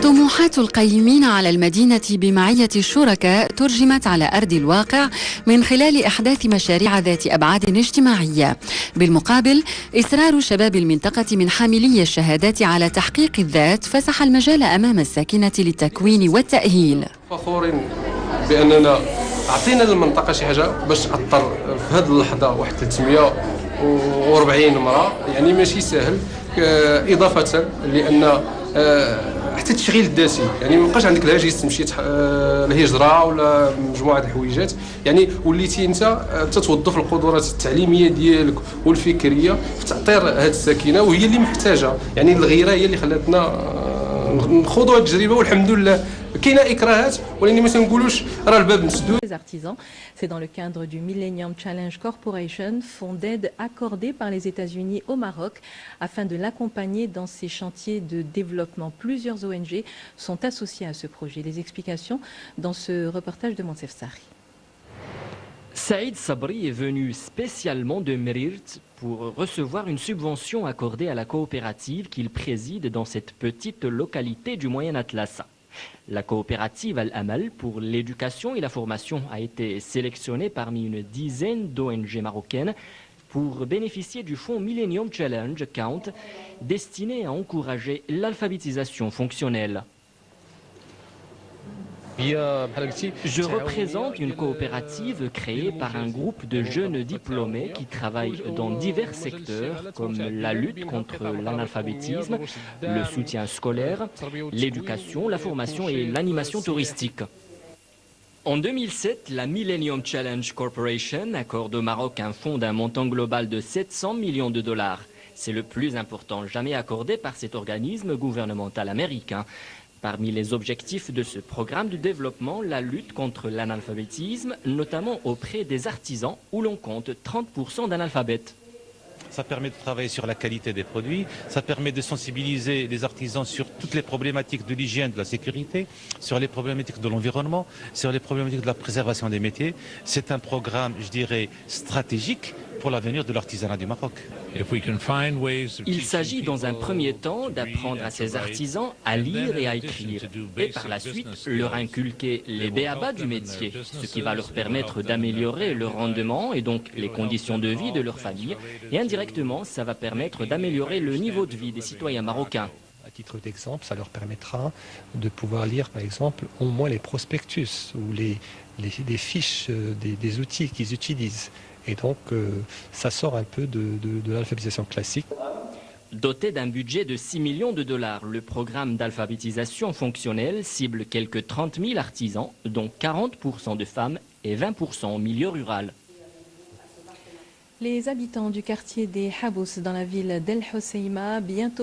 طموحات القيمين على المدينة بمعية الشركاء ترجمت على أرض الواقع من خلال إحداث مشاريع ذات أبعاد اجتماعية. بالمقابل، إصرار شباب المنطقة من حاملي الشهادات على تحقيق الذات فتح المجال أمام الساكنة للتكوين والتأهيل. فخورين بأننا أعطينا للمنطقة شي حاجة باش تأطر في هذه اللحظة واحد 340 امرأة، يعني ماشي سهل. إضافة لأن حتى التشغيل الذاتي، يعني ما بقاش عندك الهاجس تمشي الهجره ولا مجموعه الحويجات، يعني وليتي انت تتوظف القدرات التعليميه ديالك والفكريه في تاطير هذه الساكنه، وهي اللي محتاجه. يعني الغيره هي اللي خلاتنا نخوضوا هذه التجربه، والحمد لله كاينه اكراهات ولكن ما تنقولوش راه الباب مسدود. Les artisans, c'est dans le cadre du Millennium Challenge Corporation, fonds d'aide accordé par les États-Unis au Maroc afin de l'accompagner dans ses chantiers de développement. Plusieurs ONG sont associées à ce projet. Les explications dans ce reportage de Monsef Sari. Saïd Sabri est venu spécialement de Merirt pour recevoir une subvention accordée à la coopérative qu'il préside dans cette petite localité du Moyen Atlas. La coopérative Al-Amal pour l'éducation et la formation a été sélectionnée parmi une dizaine d'ONG marocaines pour bénéficier du fonds Millennium Challenge Count destiné à encourager l'alphabétisation fonctionnelle. Je représente une coopérative créée par un groupe de jeunes diplômés qui travaillent dans divers secteurs comme la lutte contre l'analphabétisme, le soutien scolaire, l'éducation, la formation et l'animation touristique. En 2007, la Millennium Challenge Corporation accorde au Maroc un fonds d'un montant global de 700 millions de dollars. C'est le plus important jamais accordé par cet organisme gouvernemental américain. Parmi les objectifs de ce programme de développement, la lutte contre l'analphabétisme, notamment auprès des artisans où l'on compte 30% d'analphabètes. Ça permet de travailler sur la qualité des produits, ça permet de sensibiliser les artisans sur toutes les problématiques de l'hygiène, de la sécurité, sur les problématiques de l'environnement, sur les problématiques de la préservation des métiers. C'est un programme, je dirais, stratégique pour l'avenir de l'artisanat du Maroc. Il s'agit dans un premier temps d'apprendre à ces artisans à lire et à écrire, et par la suite leur inculquer les b.a.-ba du métier, ce qui va leur permettre d'améliorer leur rendement et donc les conditions de vie de leur famille, et indirectement ça va permettre d'améliorer le niveau de vie des citoyens marocains. À titre d'exemple, ça leur permettra de pouvoir lire par exemple au moins les prospectus ou les fiches des outils qu'ils utilisent. Et donc, ça sort un peu de l'alphabétisation classique. Doté d'un budget de 6 millions de dollars, le programme d'alphabétisation fonctionnelle cible quelques 30 000 artisans, dont 40% de femmes et 20% au milieu rural. Les habitants du quartier des Habous dans la ville d'El Hoceima, bientôt